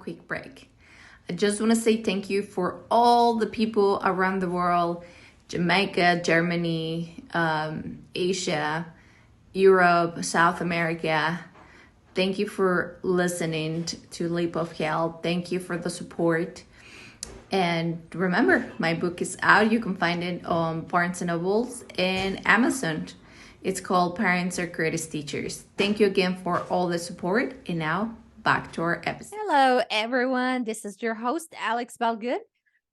quick break. I just want to say thank you for all the people around the world, Jamaica, Germany, Asia, Europe, South America. Thank you for listening to Leap of Health. Thank you for the support. And remember, my book is out. You can find it on Barnes& and Nobles and Amazon. It's called Parents Are Greatest Teachers. Thank you again for all the support. And now back to our episode. Hello, everyone. This is your host, Alex Balgood,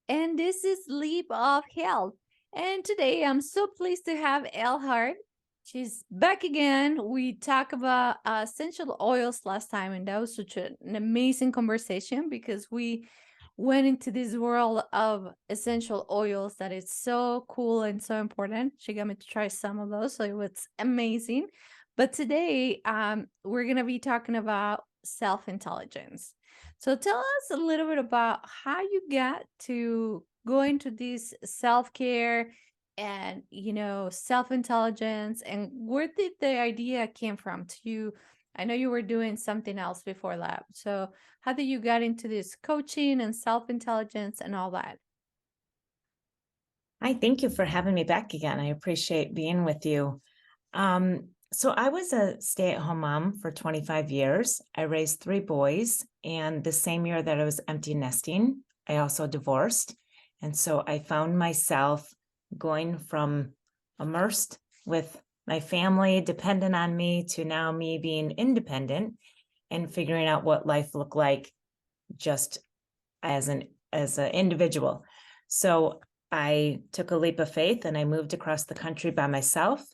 and this is Leap of Health. And today I'm so pleased to have Ellen Hart. She's back again. We talked about essential oils last time, and that was such an amazing conversation because we went into this world of essential oils that is so cool and so important. She got me to try some of those, so it was amazing. But today, we're going to be talking about self-intelligence. So tell us a little bit about how you got to go into this self-care and self-intelligence, and where did the idea came from to you? I know you were doing something else before that. So how did you get into this coaching and self-intelligence and all that? Hi, thank you for having me back again. I appreciate being with you. So I was a stay-at-home mom for 25 years. I raised 3 boys, and the same year that I was empty nesting, I also divorced. And so I found myself going from immersed with my family, dependent on me, to now me being independent and figuring out what life looked like just as an individual. So I took a leap of faith and I moved across the country by myself,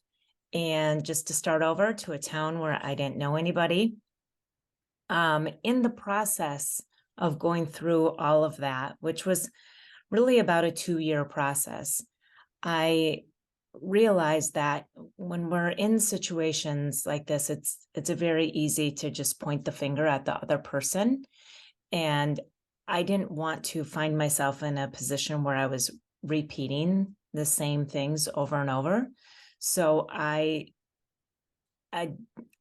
and just to start over to a town where I didn't know anybody. In the process of going through all of that, which was really about a 2-year process, I realized that when we're in situations like this, it's very easy to just point the finger at the other person. And I didn't want to find myself in a position where I was repeating the same things over and over. So I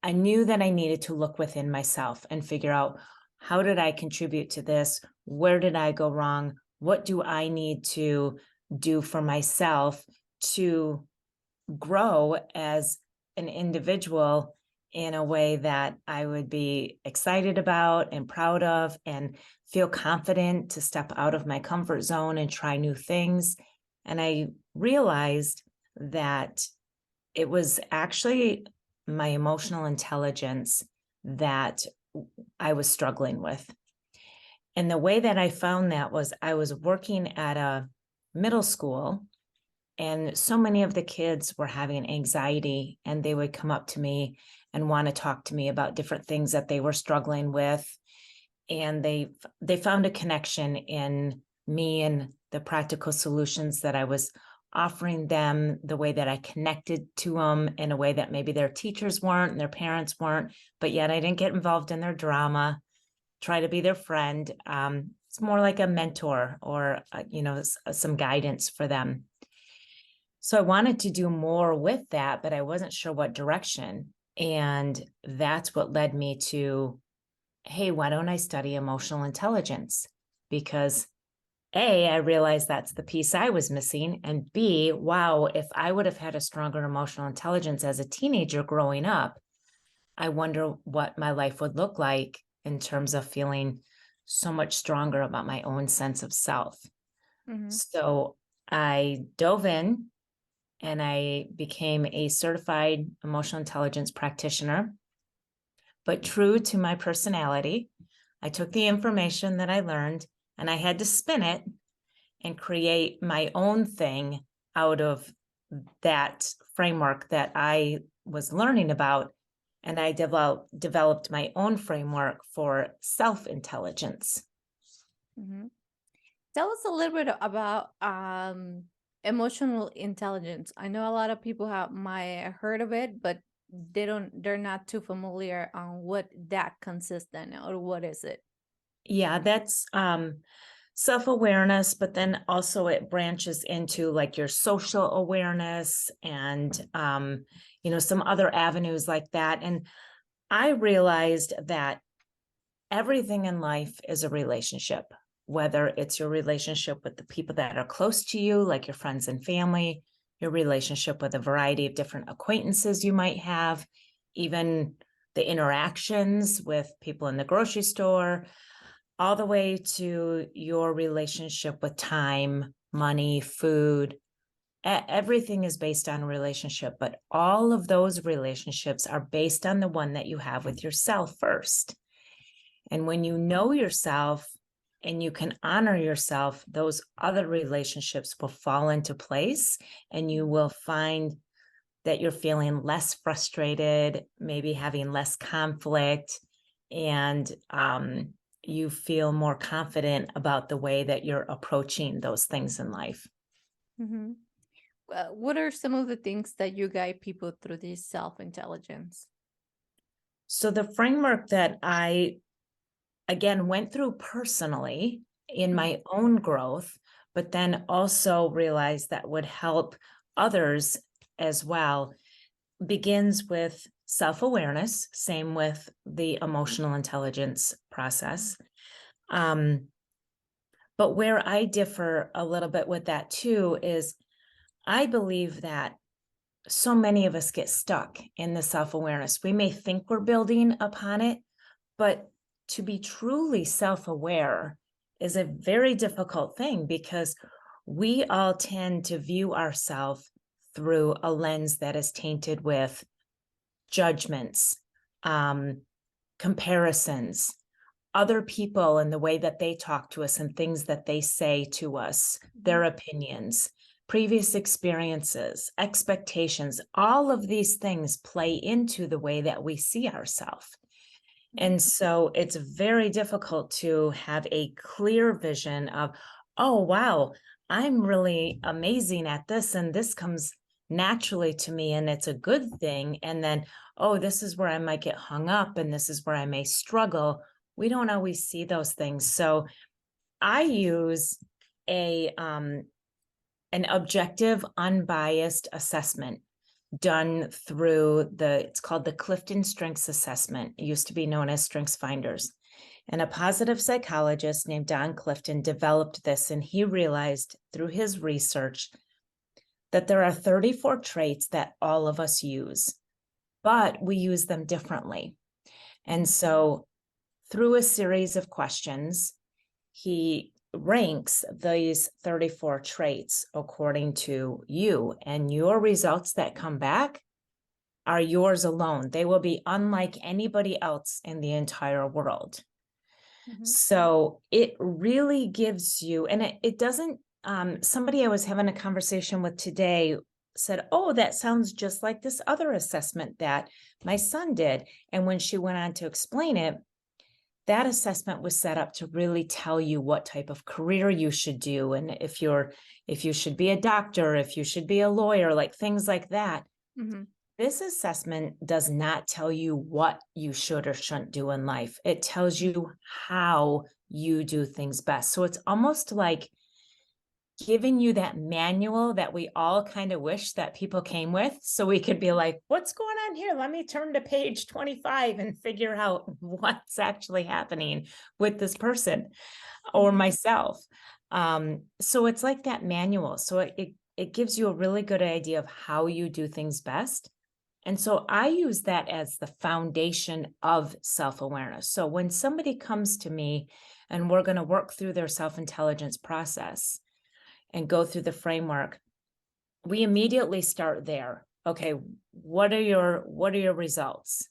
knew that I needed to look within myself and figure out, how did I contribute to this? Where did I go wrong? What do I need to do for myself to grow as an individual in a way that I would be excited about and proud of, and feel confident to step out of my comfort zone and try new things? And I realized that it was actually my emotional intelligence that I was struggling with. And the way that I found that was, I was working at a middle school, and so many of the kids were having anxiety, and they would come up to me and want to talk to me about different things that they were struggling with. And they found a connection in me and the practical solutions that I was offering them, the way that I connected to them in a way that maybe their teachers weren't and their parents weren't, but yet I didn't get involved in their drama, try to be their friend. It's more like a mentor or, some guidance for them. So I wanted to do more with that, but I wasn't sure what direction. And that's what led me to, hey, why don't I study emotional intelligence? Because A, I realized that's the piece I was missing. And B, wow, if I would have had a stronger emotional intelligence as a teenager growing up, I wonder what my life would look like in terms of feeling so much stronger about my own sense of self. Mm-hmm. So I dove in and I became a certified emotional intelligence practitioner. But true to my personality, I took the information that I learned and I had to spin it and create my own thing out of that framework that I was learning about. And I developed my own framework for self-intelligence. Mm-hmm. Tell us a little bit about emotional intelligence. I know a lot of people have might heard of it, but they're not too familiar on what that consists in, or what is it. Yeah, that's self-awareness, but then also it branches into like your social awareness and some other avenues like that. And I realized that everything in life is a relationship, whether it's your relationship with the people that are close to you, like your friends and family, your relationship with a variety of different acquaintances you might have, even the interactions with people in the grocery store, all the way to your relationship with time, money, food. Everything is based on relationship, but all of those relationships are based on the one that you have with yourself first. And when you know yourself and you can honor yourself, those other relationships will fall into place, and you will find that you're feeling less frustrated, maybe having less conflict, and you feel more confident about the way that you're approaching those things in life. Mm-hmm. What are some of the things that you guide people through this self-intelligence? So the framework that I, again, went through personally in my own growth, but then also realized that would help others as well, begins with self-awareness, same with the emotional intelligence process. But where I differ a little bit with that too is I believe that so many of us get stuck in the self-awareness. We may think we're building upon it, but to be truly self-aware is a very difficult thing, because we all tend to view ourselves through a lens that is tainted with judgments, comparisons, other people and the way that they talk to us and things that they say to us, their opinions, previous experiences, expectations. All of these things play into the way that we see ourselves. And so it's very difficult to have a clear vision of, oh, wow, I'm really amazing at this, and this comes naturally to me, and it's a good thing. And then, oh, this is where I might get hung up, and this is where I may struggle. We don't always see those things. So I use an objective, unbiased assessment done through it's called the CliftonSrengths Assessment. It used to be known as Strengths Finders. And a positive psychologist named Don Clifton developed this, and he realized through his research that there are 34 traits that all of us use, but we use them differently. And so through a series of questions, he ranks these 34 traits according to you, and your results that come back are yours alone. They will be unlike anybody else in the entire world. So it really gives you, and it doesn't, somebody I was having a conversation with today said, oh, that sounds just like this other assessment that my son did. And when she went on to explain it, that assessment was set up to really tell you what type of career you should do. And if you should be a doctor, if you should be a lawyer, like things like that. This assessment does not tell you what you should or shouldn't do in life. It tells you how you do things best. So it's almost like giving you that manual that we all kind of wish that people came with, so we could be like, what's going on here? Let me turn to page 25 and figure out what's actually happening with this person or myself. So it's like that manual. So it gives you a really good idea of how you do things best. And so I use that as the foundation of self-awareness. So when somebody comes to me and we're going to work through their self-intelligence process and go through the framework, we immediately start there. Okay, what are your results?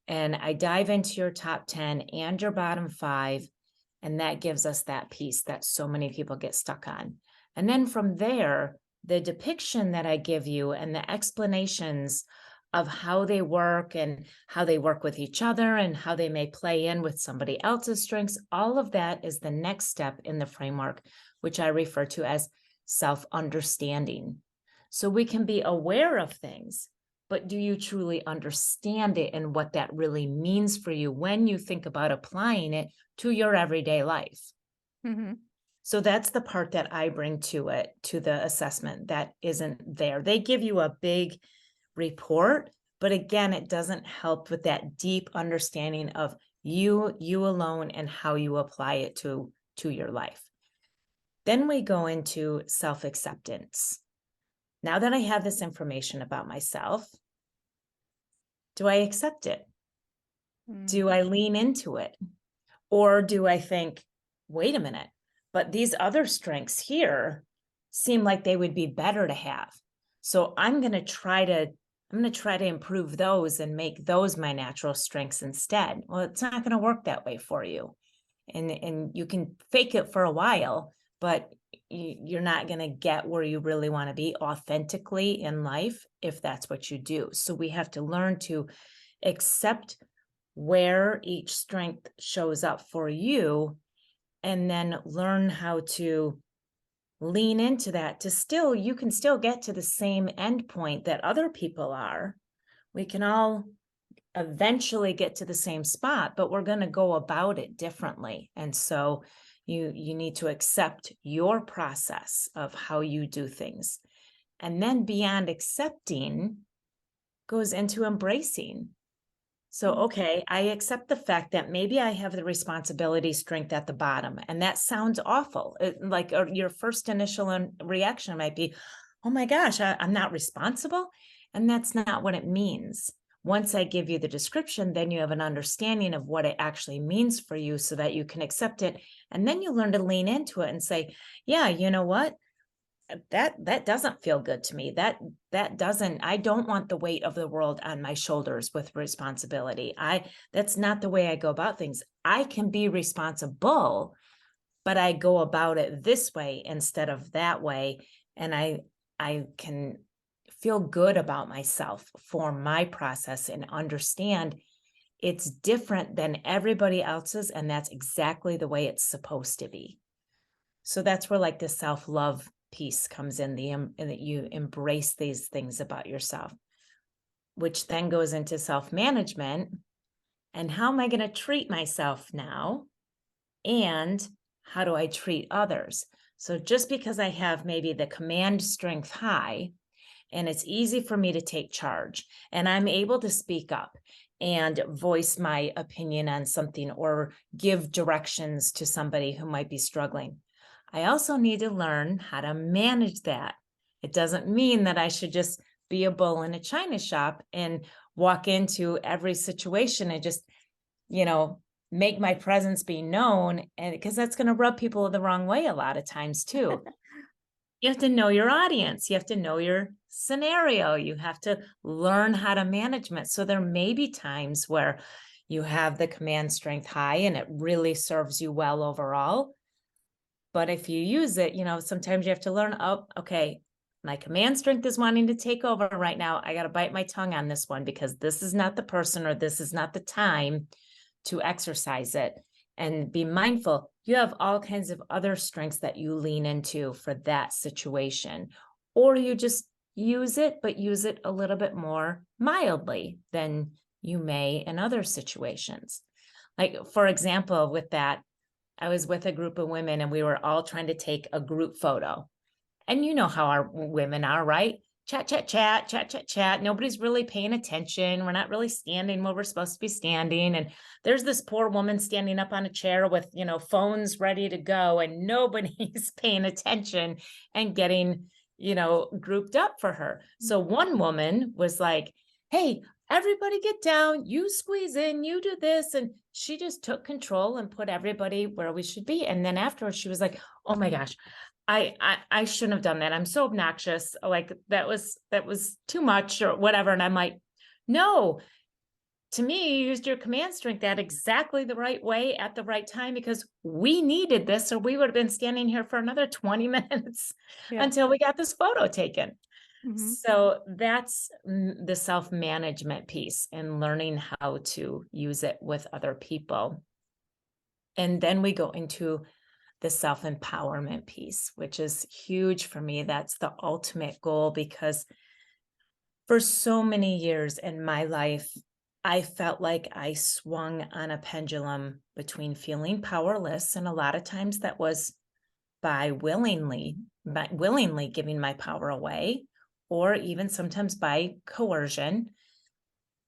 And I dive into your top 10 and your bottom 5, and that gives us that piece that so many people get stuck on. And then from there, the depiction that I give you and the explanations of how they work and how they work with each other and how they may play in with somebody else's strengths, all of that is the next step in the framework, which I refer to as self-understanding. So we can be aware of things, but do you truly understand it and what that really means for you when you think about applying it to your everyday life? So that's the part that I bring to it, to the assessment that isn't there. They give you a big report, but again, it doesn't help with that deep understanding of You alone, and how you apply it to your life. Then we go into self-acceptance. Now that I have this information about myself, do I accept it? Do I lean into it? Or do I think, wait a minute, but these other strengths here seem like they would be better to have. So I'm going to try to improve those and make those my natural strengths instead. Well, it's not going to work that way for you. And you can fake it for a while, but you're not going to get where you really want to be authentically in life if that's what you do. So we have to learn to accept where each strength shows up for you, and then learn how to lean into that to you can still get to the same end point that other people are. We can all eventually get to the same spot, but we're going to go about it differently. And so you need to accept your process of how you do things. And then beyond accepting goes into embracing. So, okay, I accept the fact that maybe I have the responsibility strength at the bottom, and that sounds awful. Or your first initial reaction might be, oh my gosh, I'm not responsible. And that's not what it means. Once I give you the description, then you have an understanding of what it actually means for you so that you can accept it. And then you learn to lean into it and say, yeah, you know what? That doesn't feel good to me. I don't want the weight of the world on my shoulders with responsibility. That's not the way I go about things. I can be responsible, but I go about it this way instead of that way. And I can feel good about myself for my process and understand it's different than everybody else's. And that's exactly the way it's supposed to be. So that's where like the self-love piece comes in, and that you embrace these things about yourself, which then goes into self-management. And how am I going to treat myself now? And how do I treat others? So just because I have maybe the command strength high, and it's easy for me to take charge, and I'm able to speak up and voice my opinion on something or give directions to somebody who might be struggling, I also need to learn how to manage that. It doesn't mean that I should just be a bull in a china shop and walk into every situation and just, make my presence be known, and because that's going to rub people the wrong way a lot of times too. You have to know your audience. You have to know your scenario. You have to learn how to manage it. So there may be times where you have the command strength high and it really serves you well overall. But if you use it, sometimes you have to learn, oh, okay, my command strength is wanting to take over right now. I got to bite my tongue on this one because this is not the person or this is not the time to exercise it. And be mindful, you have all kinds of other strengths that you lean into for that situation. Or you just use it, but use it a little bit more mildly than you may in other situations. Like, for example, with that, I was with a group of women and we were all trying to take a group photo. And you know how our women are, right? Chat, chat, chat, chat, chat, chat. Nobody's really paying attention. We're not really standing where we're supposed to be standing. And there's this poor woman standing up on a chair with, phones ready to go, and nobody's paying attention and getting, grouped up for her. So one woman was like, hey, everybody get down, you squeeze in, you do this. And she just took control and put everybody where we should be. And then afterwards she was like, oh my gosh, I shouldn't have done that. I'm so obnoxious. Like that was too much or whatever. And I'm like, no, to me, you used your command strength at exactly the right way at the right time, because we needed this, or we would have been standing here for another 20 minutes until we got this photo taken. So that's the self-management piece and learning how to use it with other people. And then we go into the self-empowerment piece, which is huge for me. That's the ultimate goal, because for so many years in my life, I felt like I swung on a pendulum between feeling powerless, and a lot of times that was by willingly giving my power away, or even sometimes by coercion.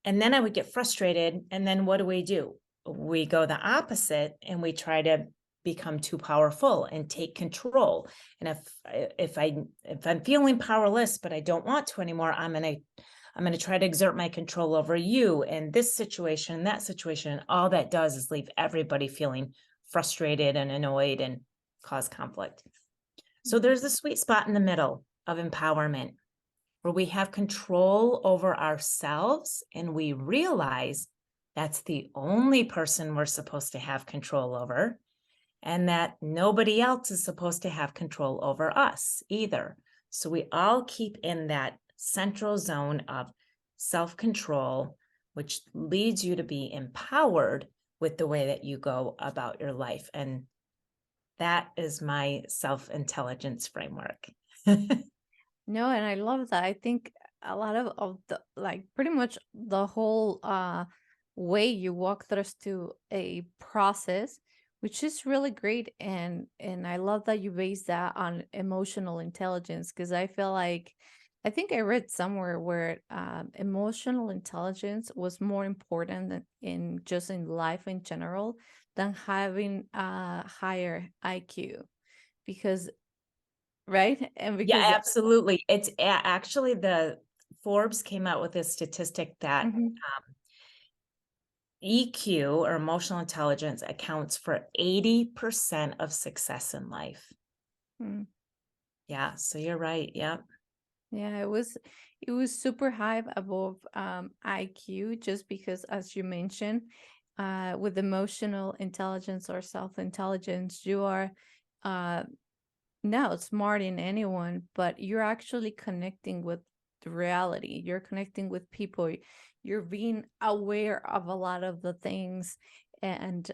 And then I would get frustrated. And then what do? we go the opposite and we try to become too powerful and take control. And if I'm feeling powerless, but I don't want to anymore, I'm gonna try to exert my control over you and this situation and that situation. And all that does is leave everybody feeling frustrated and annoyed and cause conflict. So there's the sweet spot in the middle of empowerment where we have control over ourselves and we realize that's the only person we're supposed to have control over, and that nobody else is supposed to have control over us either. So we all keep in that central zone of self-control, which leads you to be empowered with the way that you go about your life. And that is my self-intelligence framework. No, and I love that. I think a lot of the, like, pretty much the whole way you walk us through a process, which is really great. And I love that you base that on emotional intelligence, because I feel like, I think I read somewhere where emotional intelligence was more important in just in life in general than having a higher IQ, because right, and Yeah, because absolutely. It's actually the Forbes came out with a statistic that Mhm. EQ, or emotional intelligence, accounts for 80% of success in life. Mm. Yeah, so you're right. Yep. Yeah, it was super high above IQ, just because, as you mentioned, with emotional intelligence or self-intelligence, you are uh not outsmarting anyone, but you're actually connecting with the reality. You're connecting with people. You're being aware of a lot of the things, and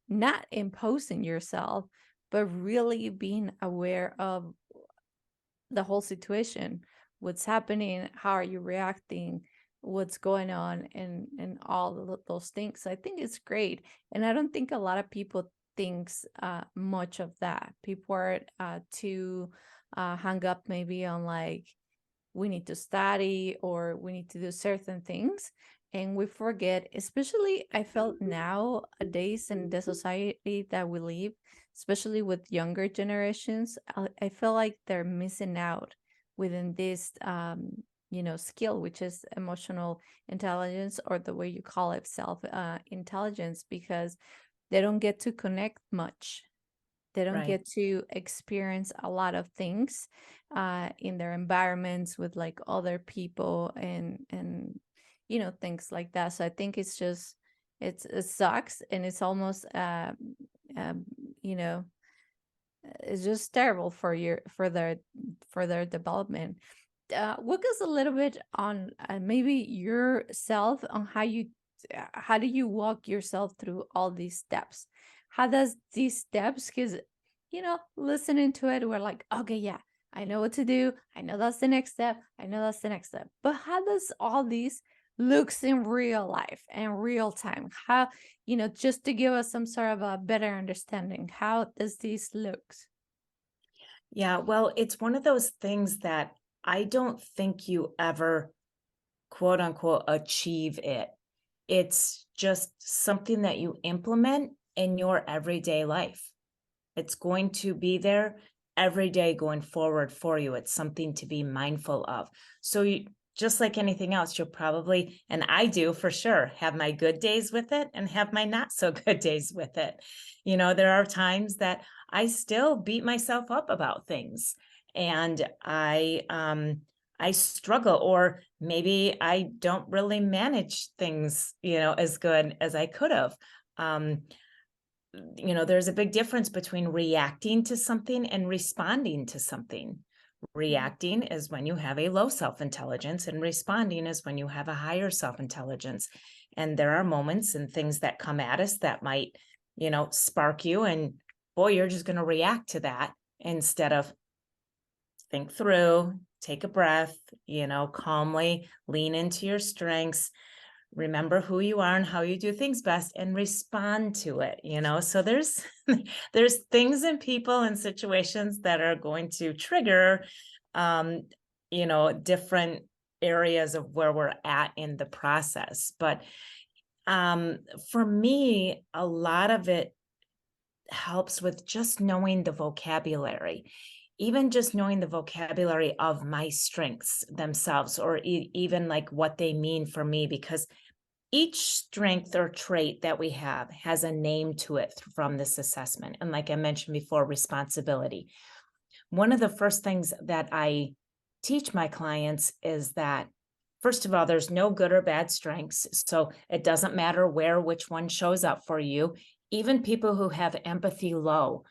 not imposing yourself, but really being aware of the whole situation, what's happening, how are you reacting, what's going on, and all of those things. I think it's great, and I don't think a lot of people thinks much of that. People are too hung up maybe on, like, we need to study or we need to do certain things, and we forget, especially I felt nowadays in the society that we live, especially with younger generations. I feel like they're missing out within this skill, which is emotional intelligence, or the way you call it, self intelligence, because they don't get to connect much. They don't Right. get to experience a lot of things in their environments with, like, other people, and things like that. So I think it's just, it sucks, and it's almost um, you know it's just terrible for their development. Walk us a little bit on maybe yourself, on how do you walk yourself through all these steps? How does these steps, because listening to it, we're like, okay, yeah, I know what to do, I know that's the next step, I know that's the next step, but how does all these looks in real life and real time? How, just to give us some sort of a better understanding, how does this looks? Yeah, well, it's one of those things that I don't think you ever, quote unquote, achieve it. It's just something that you implement in your everyday life. It's going to be there every day going forward for you. It's something to be mindful of. So just like anything else, you'll probably, and I do for sure, have my good days with it and have my not so good days with it. There are times that I still beat myself up about things, and I struggle, or maybe I don't really manage things, as good as I could have. There's a big difference between reacting to something and responding to something. Reacting is when you have a low self-intelligence, and responding is when you have a higher self-intelligence. And there are moments and things that come at us that might, spark you, and boy, you're just going to react to that instead of think through, take a breath, calmly lean into your strengths, remember who you are and how you do things best, and respond to it. So there's there's things and people and situations that are going to trigger different areas of where we're at in the process. But For me, a lot of it helps with just knowing the vocabulary, even just knowing the vocabulary of my strengths themselves, or even like what they mean for me, because each strength or trait that we have has a name to it from this assessment. And like I mentioned before, responsibility. One of the first things that I teach my clients is that, first of all, there's no good or bad strengths. So it doesn't matter which one shows up for you. Even people who have empathy low,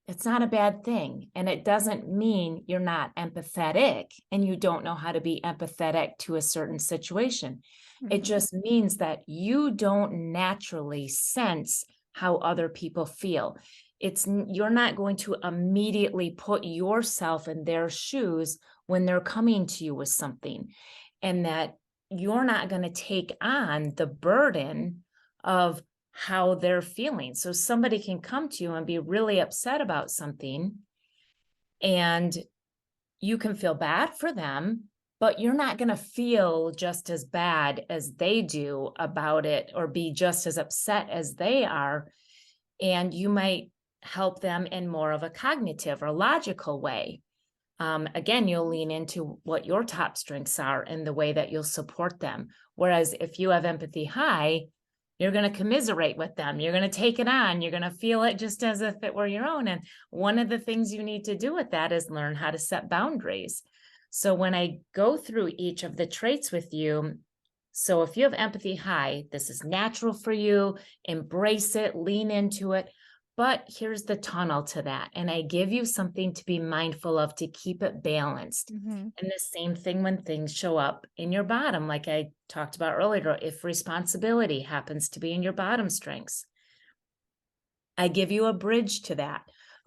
it's not a bad thing. And it doesn't mean you're not empathetic and you don't know how to be empathetic to a certain situation. It just means that you don't naturally sense how other people feel. You're not going to immediately put yourself in their shoes when they're coming to you with something, and that you're not going to take on the burden of how they're feeling. So somebody can come to you and be really upset about something, and you can feel bad for them, but you're not going to feel just as bad as they do about it, or be just as upset as they are. And you might help them in more of a cognitive or logical way. Again, you'll lean into what your top strengths are and the way that you'll support them. Whereas if you have empathy high, you're going to commiserate with them. You're going to take it on. You're going to feel it just as if it were your own. And one of the things you need to do with that is learn how to set boundaries. So when I go through each of the traits with you, so if you have empathy high, this is natural for you. Embrace it, lean into it. But here's the tunnel to that. And I give you something to be mindful of to keep it balanced. And the same thing when things show up in your bottom, like I talked about earlier, if responsibility happens to be in your bottom strengths, I give you a bridge to that.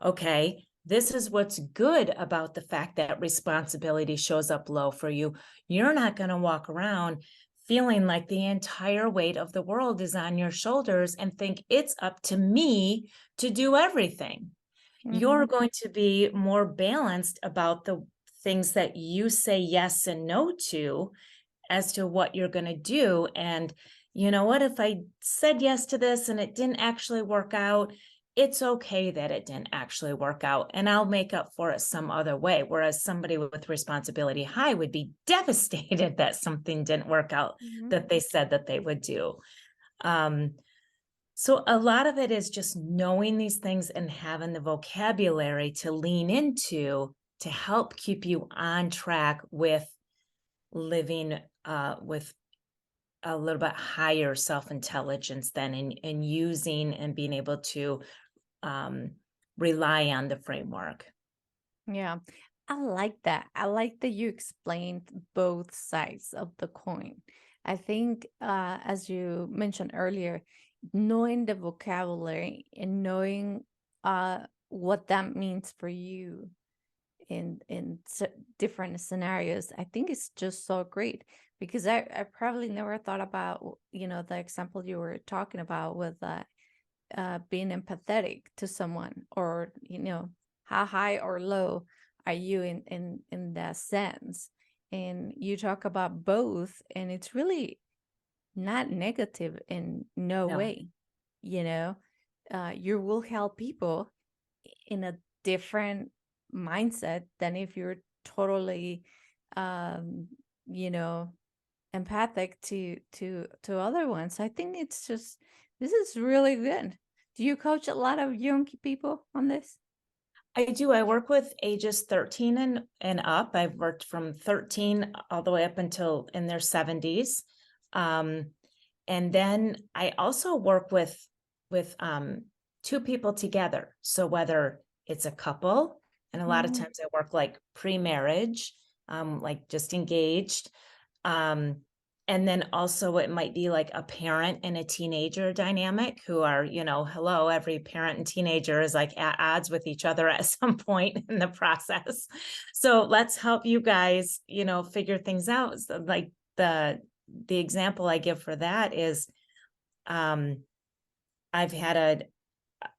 Okay, this is what's good about the fact that responsibility shows up low for you. You're not going to walk around feeling like the entire weight of the world is on your shoulders and think it's up to me to do everything. You're going to be more balanced about the things that you say yes and no to, as to what you're going to do. And you know what, if I said yes to this and it didn't actually work out, it's okay that it didn't actually work out, and I'll make up for it some other way. Whereas somebody with responsibility high would be devastated that something didn't work out that they said that they would do. So a lot of it is just knowing these things and having the vocabulary to lean into to help keep you on track with living with a little bit higher self-intelligence then, and using and being able to rely on the framework. Yeah, I like that. I like that you explained both sides of the coin. I think, as you mentioned earlier, knowing the vocabulary and knowing what that means for you in different scenarios, I think it's just so great, because I probably never thought about, the example you were talking about with being empathetic to someone, or how high or low are you in that sense. And you talk about both, and it's really not negative in no way. You will help people in a different mindset than if you're totally empathic to other ones. I think this is really good. Do you coach a lot of young people on this? I do. I work with ages 13 and up. I've worked from 13 all the way up until in their 70s. And then I also work with two people together. So whether it's a couple, and a lot of times I work like pre-marriage, like just engaged. And then also it might be like a parent and a teenager dynamic who are, hello, every parent and teenager is like at odds with each other at some point in the process. So let's help you guys, figure things out. So like the example I give for that is, I've had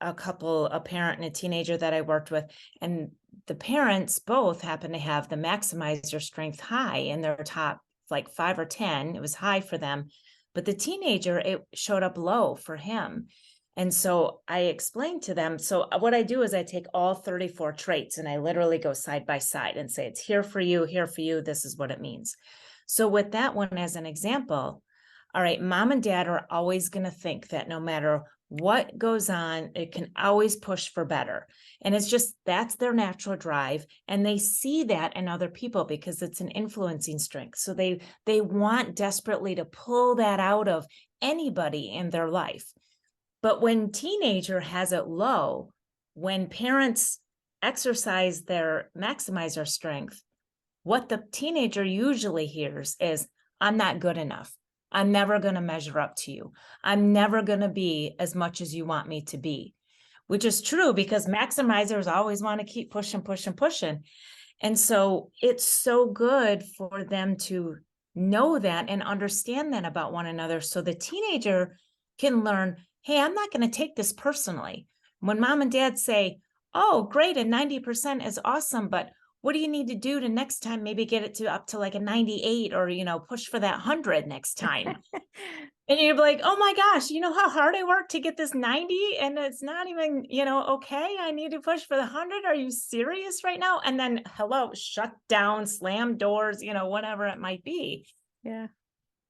a couple, a parent and a teenager that I worked with, and the parents both happen to have the maximize your strength high in their top like 5 or 10. It was high for them, But the teenager, it showed up low for him. And so I explained to them. So what I do is I take all 34 traits and I literally go side by side and say, it's here for you, here for you. This is what it means. So with that one as an example, all right, mom and dad are always going to think that no matter what goes on, it can always push for better. And it's just, that's their natural drive. And they see that in other people because it's an influencing strength. So they want desperately to pull that out of anybody in their life. But when teenager has it low, when parents exercise maximize their strength, what the teenager usually hears is, I'm not good enough. I'm never going to measure up to you. I'm never going to be as much as you want me to be, which is true because maximizers always want to keep pushing, pushing, pushing. And so it's so good for them to know that and understand that about one another. So the teenager can learn, hey, I'm not going to take this personally. When mom and dad say, oh, great, a 90% is awesome, but what do you need to do to next time maybe get it to up to like a 98 or, push for that 100 next time? And you're like, oh my gosh, you know how hard I worked to get this 90 and it's not even, okay, I need to push for the 100. Are you serious right now? And then, hello, shut down, slam doors, whatever it might be. Yeah.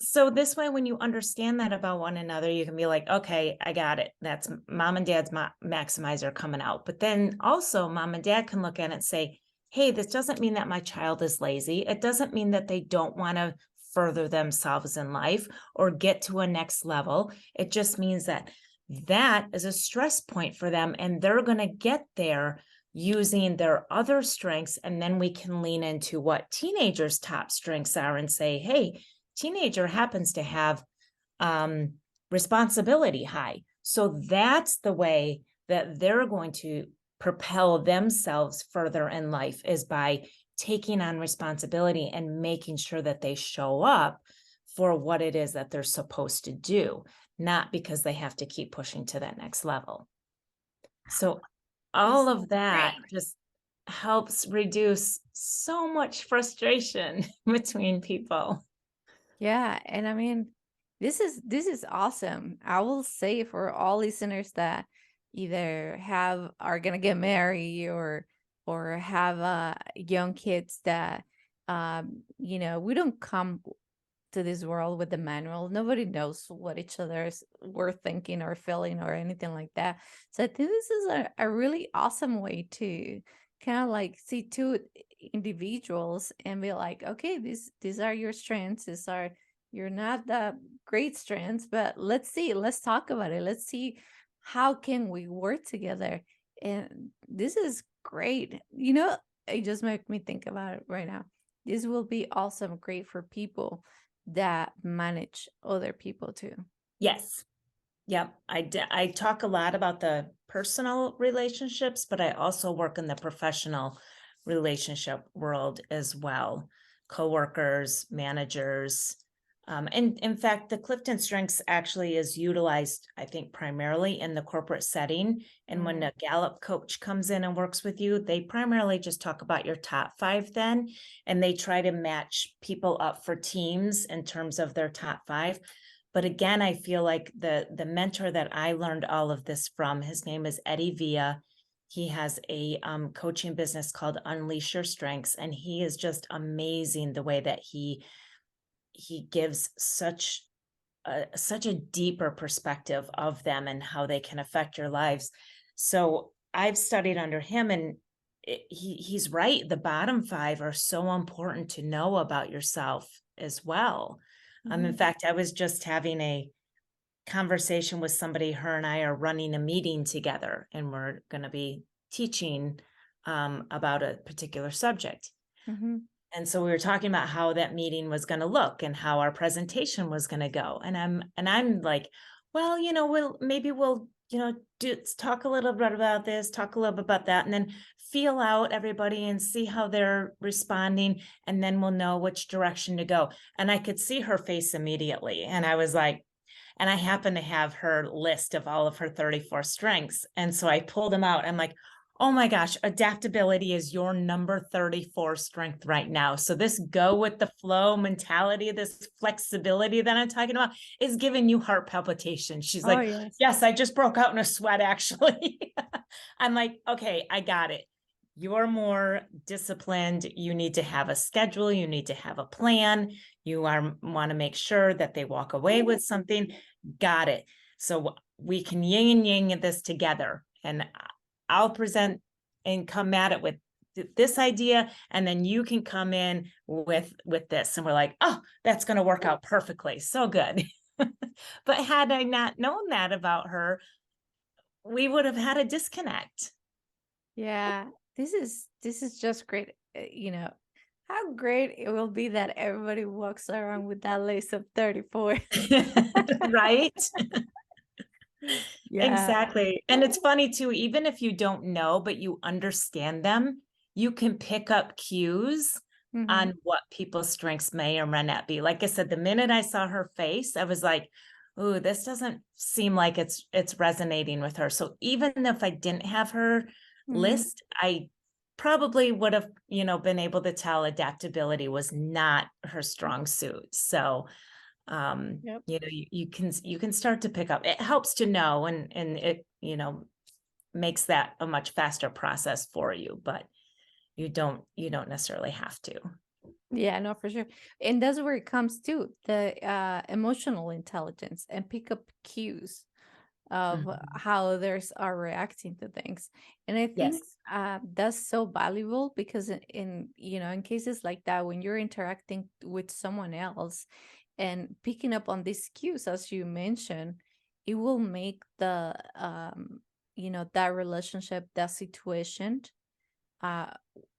So this way, when you understand that about one another, you can be like, okay, I got it. That's mom and dad's maximizer coming out. But then also mom and dad can look at it and say, hey, this doesn't mean that my child is lazy. It doesn't mean that they don't want to further themselves in life or get to a next level. It just means that is a stress point for them and they're going to get there using their other strengths. And then we can lean into what teenagers' top strengths are and say, hey, teenager happens to have responsibility high. So that's the way that they're going to propel themselves further in life is by taking on responsibility and making sure that they show up for what it is that they're supposed to do, not because they have to keep pushing to that next level. So all of that just helps reduce so much frustration between people. Yeah, and I mean, this is awesome. I will say for all listeners that either are gonna get married or have young kids that we don't come to this world with the manual. Nobody knows what each other's were thinking or feeling or anything like that. So I think this is a really awesome way to kind of like see two individuals and be like, okay, these are your strengths. You're not the great strengths, but let's talk about it. Let's see how can we work together. And this is great. It just made me think about it right now. This will be awesome, great for people that manage other people too. Yes. Yep. I talk a lot about the personal relationships, but I also work in the professional relationship world as well. Coworkers, managers. And in fact, the CliftonSrengths actually is utilized, I think, primarily in the corporate setting. And when a Gallup coach comes in and works with you, they primarily just talk about your top 5 then, and they try to match people up for teams in terms of their top 5. But again, I feel like the mentor that I learned all of this from, his name is Eddie Villa. He has a coaching business called Unleash Your Strengths, and he is just amazing the way that he gives such a deeper perspective of them and how they can affect your lives. So I've studied under him, and he's right. The bottom 5 are so important to know about yourself as well. In fact, I was just having a conversation with somebody. Her and I are running a meeting together, and we're going to be teaching about a particular subject. And so we were talking about how that meeting was going to look and how our presentation was going to go. And I'm like, well, we'll talk a little bit about this, talk a little bit about that, and then feel out everybody and see how they're responding. And then we'll know which direction to go. And I could see her face immediately. And I was like, and I happen to have her list of all of her 34 strengths. And so I pulled them out. I'm like, Oh my gosh, adaptability is your number 34 strength right now. So this go with the flow mentality, this flexibility that I'm talking about is giving you heart palpitations. She's Oh, like, yes. yes, I just broke out in a sweat actually. I'm like, okay, I got it. You're more disciplined. You need to have a schedule. You need to have a plan. You want to make sure that they walk away with something. Got it. So we can yin and yang this together. And I'll present and come at it with this idea, and then you can come in with this. And we're like, oh, that's going to work out perfectly. So good. But had I not known that about her, we would have had a disconnect. Yeah, this is just great. You know, how great it will be that everybody walks around with that list of 34. Right? Yeah. Exactly. And it's funny too, even if you don't know, but you understand them, you can pick up cues Mm-hmm. on what people's strengths may or may not be. Like I said, the minute I saw her face, I was like, "Ooh, this doesn't seem like it's resonating with her." So even if I didn't have her Mm-hmm. list, I probably would have, been able to tell adaptability was not her strong suit. So Yep. you can start to pick up. It helps to know, and it makes that a much faster process for you, but you don't necessarily have to. Yeah, no, for sure. And that's where it comes to the emotional intelligence and pick up cues of Mhm. how others are reacting to things. And I think Yes. that's so valuable because in cases like that, when you're interacting with someone else and picking up on these cues, as you mentioned, it will make the that relationship, that situation, uh,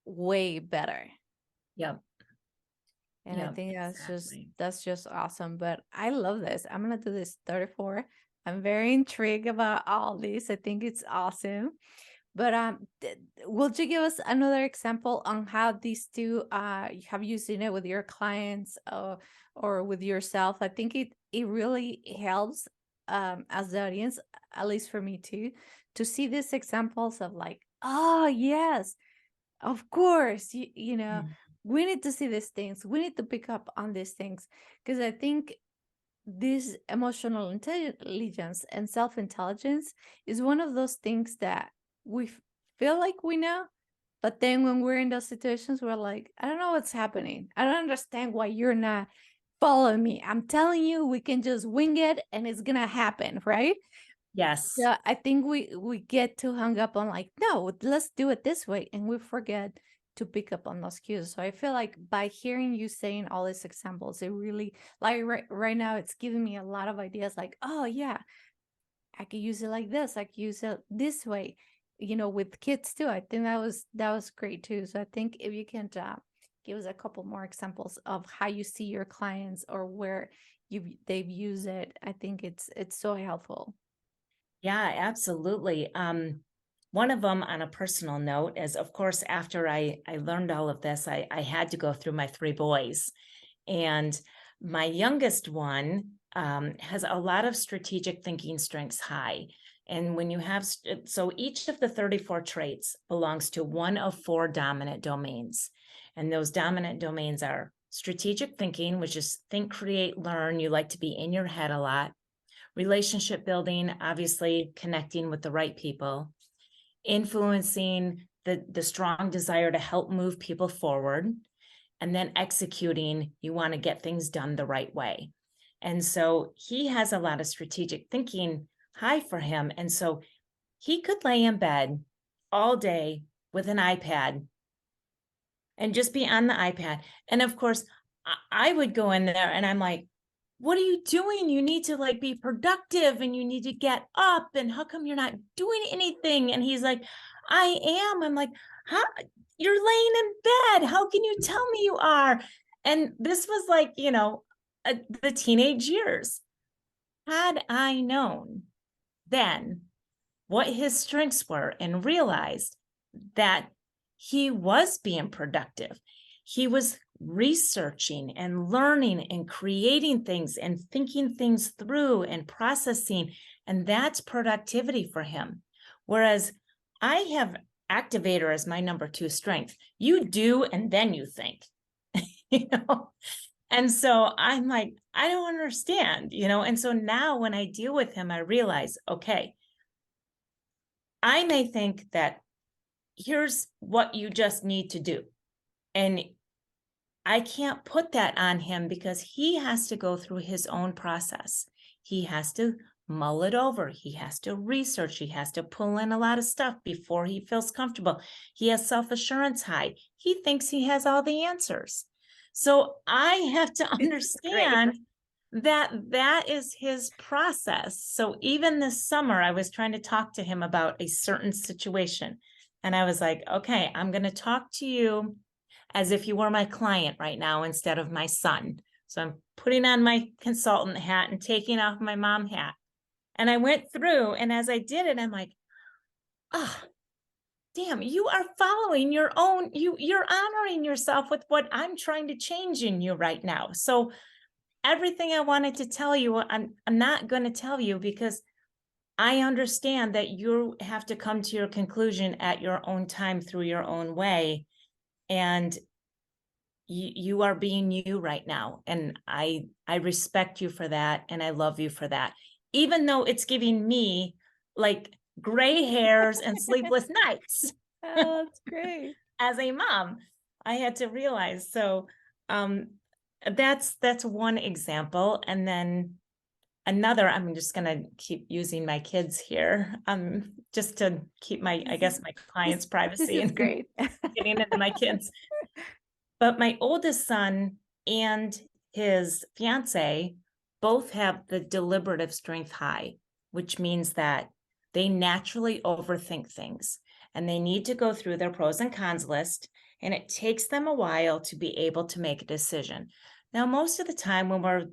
way better. Yep. And I Yep. think Exactly. that's just awesome. But I love this. I'm gonna do this 34. I'm very intrigued about all this. I think it's awesome. But would you give us another example on how these two have you seen it with your clients or with yourself? I think it really helps as the audience, at least for me too, to see these examples of like, oh yes, of course, Mhm. we need to see these things. We need to pick up on these things because I think this emotional intelligence and self-intelligence is one of those things that we feel like we know, but then when we're in those situations, we're like, I don't know what's happening. I don't understand why you're not following me. I'm telling you, we can just wing it and it's gonna happen, right? Yes. Yeah, I think we get too hung up on like, no, let's do it this way, and we forget to pick up on those cues. So I feel like by hearing you saying all these examples, it really like right now it's giving me a lot of ideas. Like, oh yeah, I could use it like this. I could use it this way. With kids too. I think that was great too. So I think if you can give us a couple more examples of how you see your clients or where they've used it, I think it's so helpful. Yeah, absolutely. One of them on a personal note is, of course, after I learned all of this, I had to go through my three boys. And my youngest one has a lot of strategic thinking strengths high. And when you have, so each of the 34 traits belongs to one of four dominant domains. And those dominant domains are strategic thinking, which is think, create, learn. You like to be in your head a lot. Relationship building, obviously connecting with the right people. Influencing, the strong desire to help move people forward. And then executing, you want to get things done the right way. And so he has a lot of strategic thinking high for him. And so he could lay in bed all day with an iPad and just be on the iPad. And of course, I would go in there and I'm like, what are you doing? You need to like be productive and you need to get up. And how come you're not doing anything? And he's like, I am. I'm like, how? You're laying in bed. How can you tell me you are? And this was like, the teenage years. Had I known then what his strengths were and realized that he was being productive. He was researching and learning and creating things and thinking things through and processing. And that's productivity for him. Whereas activator is my number 2 strength. You do, and then you think, you know? And so I'm like, I don't understand, you know? And so now when I deal with him, I realize, okay, I may think that here's what you just need to do. And I can't put that on him because he has to go through his own process. He has to mull it over. He has to research. He has to pull in a lot of stuff before he feels comfortable. He has self-assurance high. He thinks he has all the answers. So I have to understand that that is his process. So even this summer, I was trying to talk to him about a certain situation. And I was like, okay, I'm going to talk to you as if you were my client right now instead of my son. So I'm putting on my consultant hat and taking off my mom hat. And I went through, and as I did it, I'm like, oh, damn, you are following your own, you're honoring yourself with what I'm trying to change in you right now. So everything I wanted to tell you, I'm not going to tell you because I understand that you have to come to your conclusion at your own time through your own way. And you are being you right now. And I respect you for that. And I love you for that. Even though it's giving me like gray hairs and sleepless nights. Oh, that's great. As a mom, I had to realize. So that's one example. And then another, I'm just going to keep using my kids here, just to keep my, I guess, my clients' privacy. This is and great. getting into my kids. But my oldest son and his fiance both have the deliberative strength high, which means that they naturally overthink things and they need to go through their pros and cons list. And it takes them a while to be able to make a decision. Now, most of the time when we're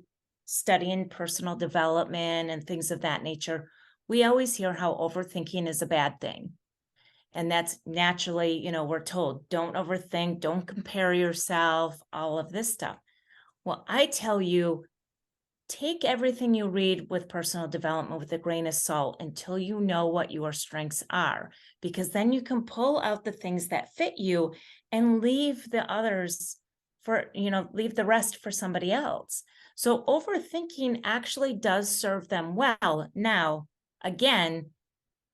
studying personal development and things of that nature, we always hear how overthinking is a bad thing. And that's naturally, you know, we're told, don't overthink, don't compare yourself, all of this stuff. Well, I tell you, take everything you read with personal development with a grain of salt until you know what your strengths are, because then you can pull out the things that fit you and leave the others for, you know, leave the rest for somebody else. So overthinking actually does serve them well. Now, again,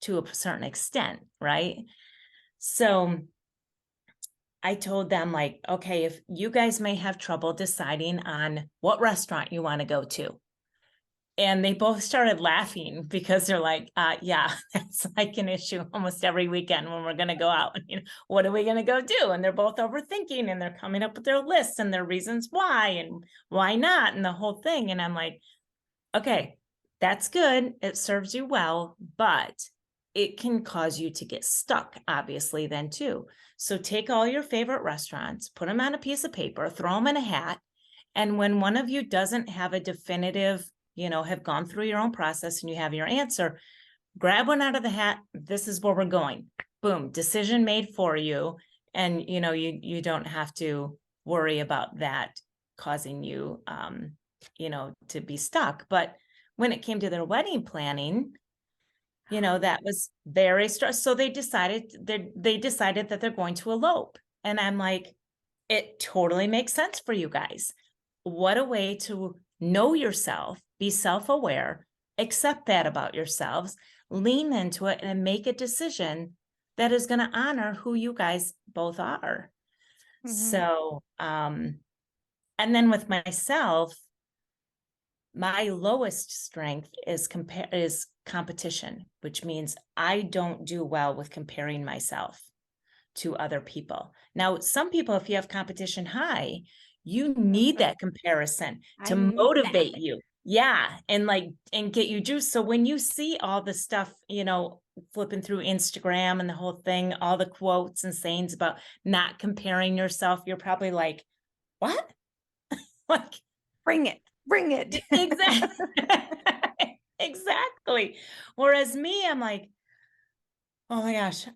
to a certain extent, right? So I told them, like, okay, if you guys may have trouble deciding on what restaurant you want to go to. And they both started laughing because they're like, yeah, that's like an issue almost every weekend when we're going to go out. You know, what are we going to go do? And they're both overthinking and they're coming up with their lists and their reasons why and why not and the whole thing. And I'm like, okay, that's good. It serves you well, but it can cause you to get stuck, obviously, then too. So take all your favorite restaurants, put them on a piece of paper, throw them in a hat. And when one of you doesn't have a definitive, you know, have gone through your own process and you have your answer, grab one out of the hat. This is where we're going. Boom, decision made for you. And, you know, you don't have to worry about that causing you, you know, to be stuck. But when it came to their wedding planning, you know, that was very stressful. So they decided that they're going to elope. And I'm like, it totally makes sense for you guys. What a way to know yourself, be self-aware, accept that about yourselves, lean into it and make a decision that is going to honor who you guys both are. Mhm. So, and then with myself, my lowest strength is competition, which means I don't do well with comparing myself to other people. Now, some people, if you have competition high, you need that comparison to motivate you. Yeah. And get you juice. So when you see all the stuff, you know, flipping through Instagram and the whole thing, all the quotes and sayings about not comparing yourself, you're probably like, what? Like, Bring it. exactly. Exactly. Whereas me, I'm like, oh my gosh,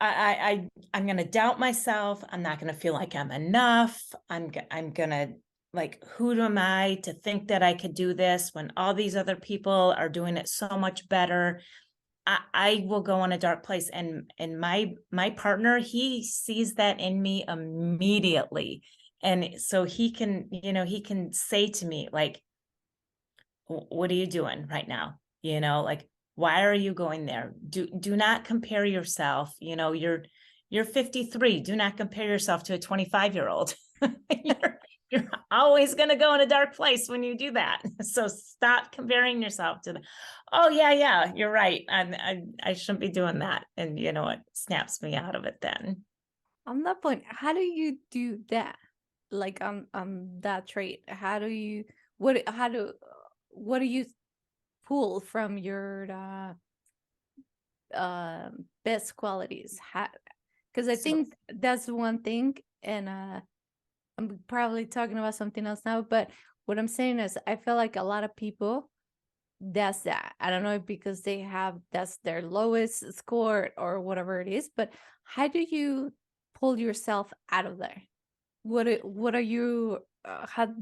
I'm going to doubt myself. I'm not going to feel like I'm enough. I'm going to, like, who am I to think that I could do this when all these other people are doing it so much better? I will go in a dark place, and my partner, he sees that in me immediately. And so he can, he can say to me, like, what are you doing right now? Like, why are you going there? Do not compare yourself. You're 53. Do not compare yourself to a 25-year-old. You're always going to go in a dark place when you do that. So stop comparing yourself to oh yeah, you're right. I shouldn't be doing that. And it snaps me out of it then. On that point, how do you do that? Like that trait, how do you what do you pull from your best qualities? Because I So think that's one thing, and I'm probably talking about something else now, but what I'm saying is I feel like a lot of people, that's that. I don't know if because that's their lowest score or whatever it is, but how do you pull yourself out of there? What are you how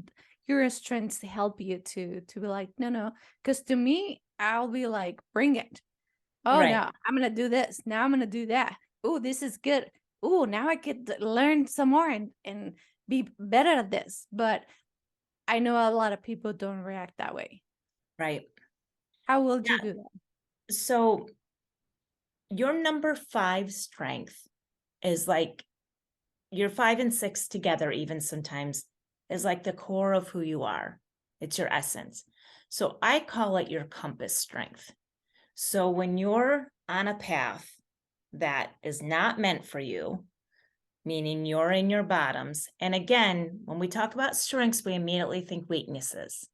your strengths help you to be like, no, because to me, I'll be like, bring it. Oh right, no, I'm gonna do this. Now I'm gonna do that. Oh, this is good. Oh, now I could learn some more and be better at this. But I know a lot of people don't react that way. right. How will you Yeah. do that? So your number 5 strength is like your 5 and 6 together, even sometimes, is like the core of who you are. It's your essence. So I call it your compass strength. So when you're on a path that is not meant for you, meaning you're in your bottoms, and again, when we talk about strengths, we immediately think weaknesses.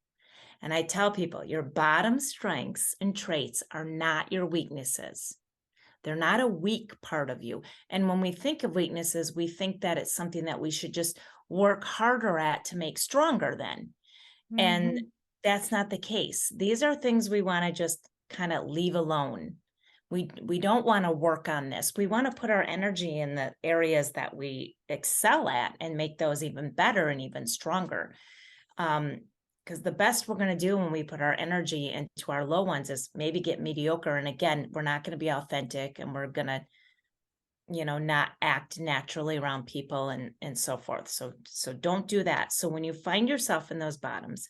And I tell people your bottom strengths and traits are not your weaknesses. They're not a weak part of you. And when we think of weaknesses, we think that it's something that we should just work harder at to make stronger then. And Mhm. that's not the case. These are things we want to just kind of leave alone. We don't want to work on this. We want to put our energy in the areas that we excel at and make those even better and even stronger. Because the best we're going to do when we put our energy into our low ones is maybe get mediocre. And again, we're not going to be authentic, and we're going to, not act naturally around people and so forth. So don't do that. So when you find yourself in those bottoms,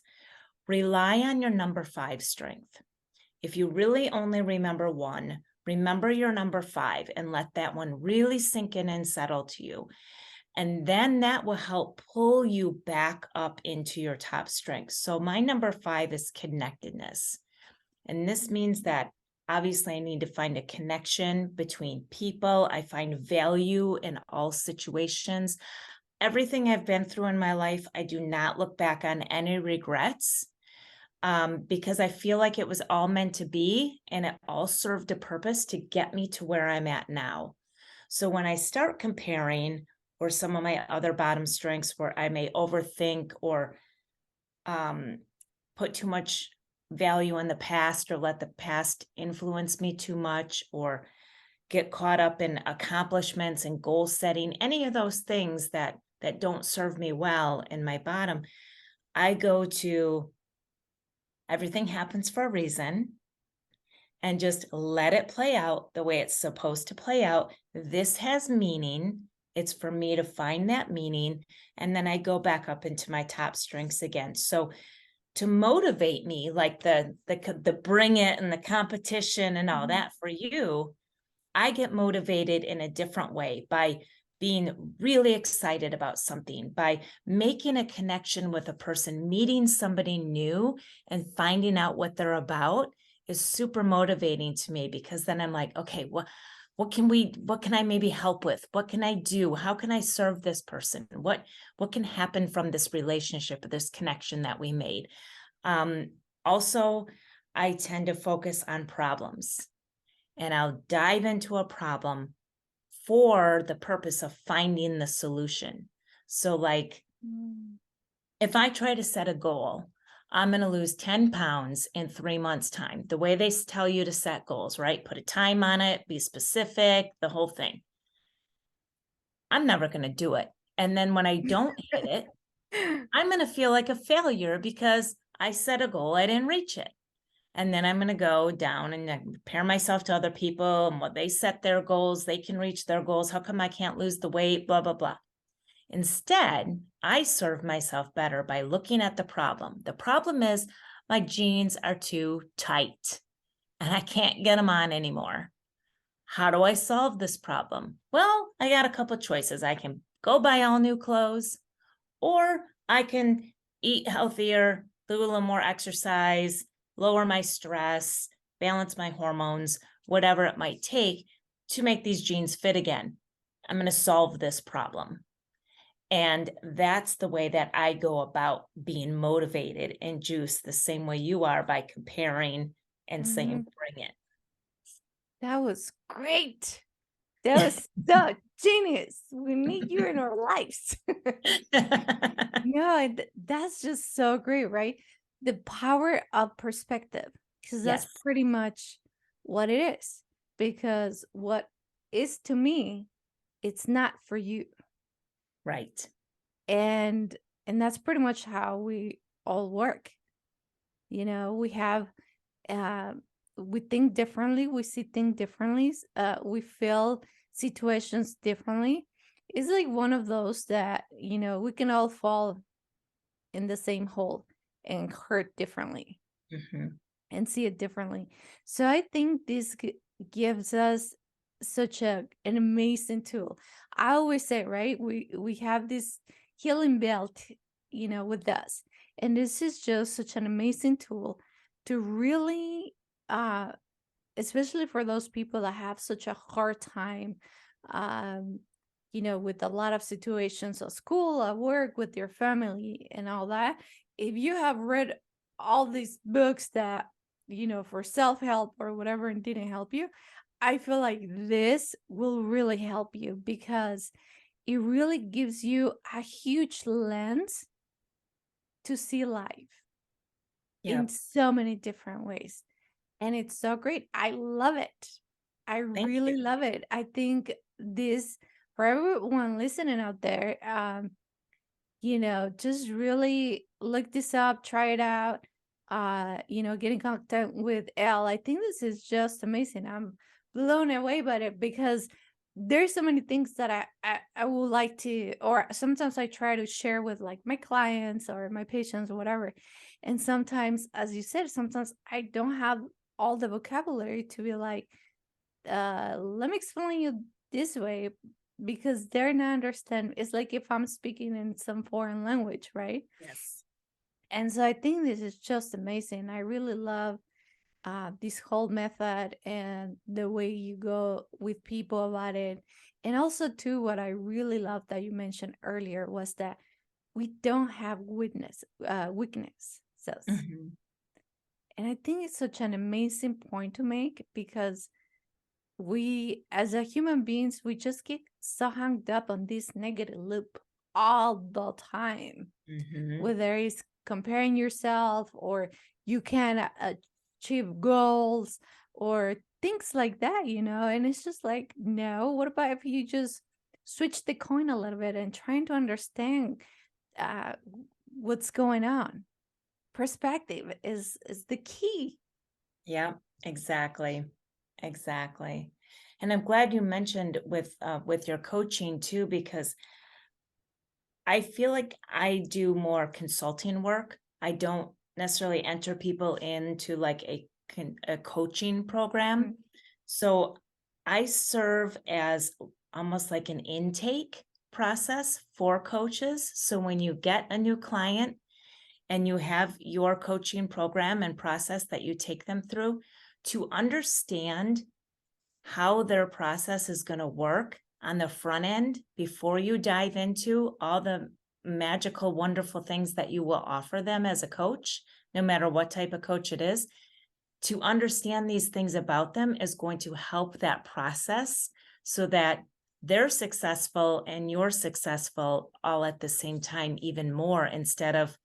rely on your number 5 strength. If you really only remember one, remember your number 5 and let that one really sink in and settle to you. And then that will help pull you back up into your top strengths. So my number 5 is connectedness. And this means that obviously I need to find a connection between people. I find value in all situations. Everything I've been through in my life, I do not look back on any regrets, because I feel like it was all meant to be, and it all served a purpose to get me to where I'm at now. So when I start comparing, or some of my other bottom strengths where I may overthink or put too much value in the past, or let the past influence me too much, or get caught up in accomplishments and goal setting, any of those things that don't serve me well in my bottom, I go to everything happens for a reason, and just let it play out the way it's supposed to play out. This has meaning. It's for me to find that meaning. And then I go back up into my top strengths again. So to motivate me, like the bring it and the competition and all that for you, I get motivated in a different way by being really excited about something, by making a connection with a person, meeting somebody new and finding out what they're about is super motivating to me, because then I'm like, okay, what can I maybe help with? What can I do? How can I serve this person? What can happen from this relationship, this connection that we made? Also, I tend to focus on problems, and I'll dive into a problem for the purpose of finding the solution. So like, if I try to set a goal, I'm going to lose 10 pounds in 3 months' time. The way they tell you to set goals, right? Put a time on it, be specific, the whole thing. I'm never going to do it. And then when I don't hit it, I'm going to feel like a failure because I set a goal, I didn't reach it. And then I'm going to go down and compare myself to other people and what they set their goals. They can reach their goals. How come I can't lose the weight? Blah, blah, blah. Instead, I serve myself better by looking at the problem. The problem is my jeans are too tight and I can't get them on anymore. How do I solve this problem? Well, I got a couple of choices. I can go buy all new clothes, or I can eat healthier, do a little more exercise, lower my stress, balance my hormones, whatever it might take to make these jeans fit again. I'm going to solve this problem. And that's the way that I go about being motivated and juiced, the same way you are, by comparing and saying, bring it. That was great. That was so genius. We need you in our lives. Yeah, that's just so great, right? The power of perspective, because that's Yes, pretty much what it is. Because what is to me, it's not for you. right. And that's pretty much how we all work. You know, we have we think differently, we see things differently, we feel situations differently. It's like one of those that, you know, we can all fall in the same hole and hurt differently Mhm. and see it differently. So I think this gives us such an amazing tool. I always say, right, we have this healing belt, you know, with us, and this is just such an amazing tool to really uh especially for those people that have such a hard time, um you know, with a lot of situations at school, at work, with your family and all that. If you have read all these books that, you know, for self-help or whatever, and didn't help you, I feel like this will really help you, because it really gives you a huge lens to see life in Yep. so many different ways. And it's so great. I love it. I Thank you. really love it. I think this, for everyone listening out there, you know, just really look this up, try it out. You know, get in contact with Elle. I think this is just amazing. I'm blown away by it, because there's so many things that I would like to, or sometimes I try to share with like my clients or my patients or whatever. And sometimes, as you said, sometimes I don't have all the vocabulary to be like, let me explain you this way, because they're not understand. It's like if I'm speaking in some foreign language, right? Yes. And so I think this is just amazing. I really love this whole method and the way you go with people about it. And also, too, what I really love that you mentioned earlier was that we don't have weakness. So, Mhm. and I think it's such an amazing point to make, because we, as a human beings, we just get so hung up on this negative loop all the time, Mhm. whether it's comparing yourself, or you can achieve goals, or things like that, you know. And it's just like, no, what about if you just switch the coin a little bit and trying to understand uh, what's going on? Perspective is the key. Yeah, exactly. Exactly. And I'm glad you mentioned with your coaching too, because I feel like I do more consulting work. I don't necessarily enter people into like a coaching program. Mhm. So I serve as almost like an intake process for coaches. So when you get a new client and you have your coaching program and process that you take them through, to understand how their process is going to work on the front end before you dive into all the magical, wonderful things that you will offer them as a coach, no matter what type of coach it is. To understand these things about them is going to help that process so that they're successful and you're successful all at the same time, even more, instead of,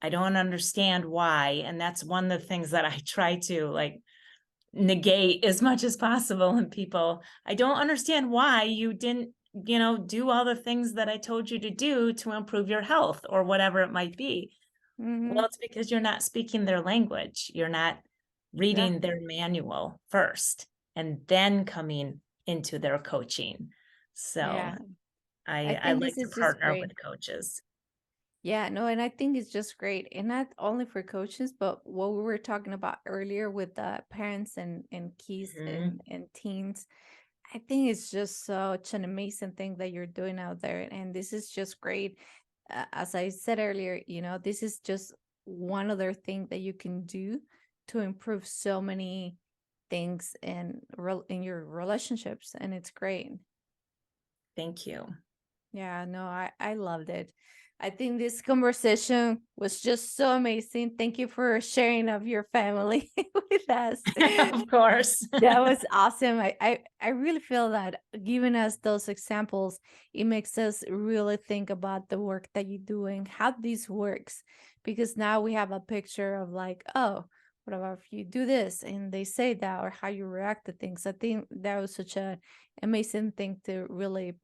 I don't understand why. And that's one of the things that I try to like negate as much as possible in people. I don't understand why you didn't, do all the things that I told you to do to improve your health or whatever it might be. Mhm. Well, it's because you're not speaking their language. You're not reading their manual first and then coming into their coaching. So Yeah. I I think like this to is just partner great. with coaches. Yeah, no, and I think it's just great. And not only for coaches, but what we were talking about earlier with the parents and kids Mhm. and teens. I think it's just such an amazing thing that you're doing out there. And this is just great. As I said earlier, this is just one other thing that you can do to improve so many things in your relationships. And it's great. Thank you. Yeah, no, I loved it. I think this conversation was just so amazing. Thank you for sharing of your family with us. Of course. That was awesome. I really feel that giving us those examples, it makes us really think about the work that you do and how this works. Because now we have a picture of like, oh, what about if you do this and they say that, or how you react to things. I think that was such an amazing thing to really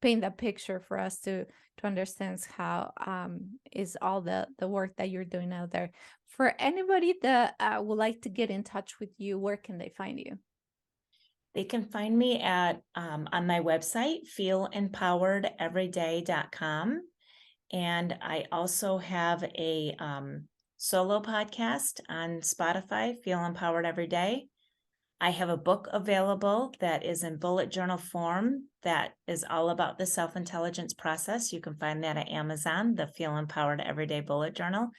paint that picture for us to understand how is all the work that you're doing out there. For anybody that would like to get in touch with you, where can they find you? They can find me at on my website, feelempoweredeveryday.com. And I also have a solo podcast on Spotify, Feel Empowered Every Day. I have a book available that is in bullet journal form that is all about the self-intelligence process. You can find that at Amazon, the Feel Empowered Everyday Bullet Journal.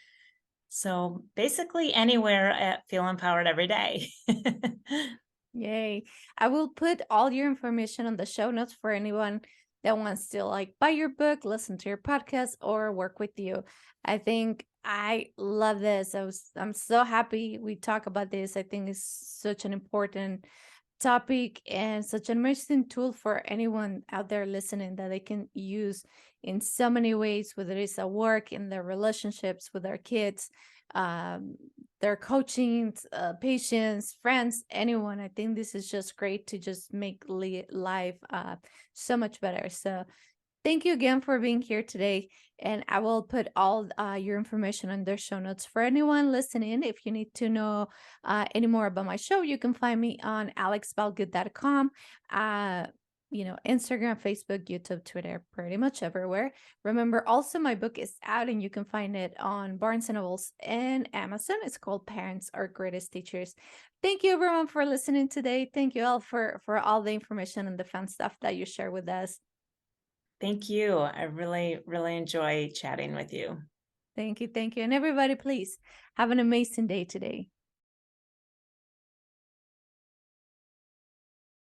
So basically anywhere at Feel Empowered Every Day. Yay. I will put all your information on the show notes for anyone that wants to like buy your book, listen to your podcast, or work with you. I think I love this. I'm so happy we talk about this. I think it's such an important topic and such an amazing tool for anyone out there listening that they can use in so many ways, whether it's at work, in their relationships with their kids, um, their coaching, patients, friends, anyone. I think this is just great to just make life so much better. So thank you again for being here today. And I will put all your information on their show notes for anyone listening. If you need to know any more about my show, you can find me on alexbalgood.com. Instagram, Facebook, YouTube, Twitter, pretty much everywhere. Remember, also my book is out and you can find it on Barnes and Nobles and Amazon. It's called Parents Are Greatest Teachers. Thank you everyone for listening today. Thank you all for all the information and the fun stuff that you share with us. Thank you. I really, really enjoy chatting with you. Thank you. Thank you. And everybody, please have an amazing day today.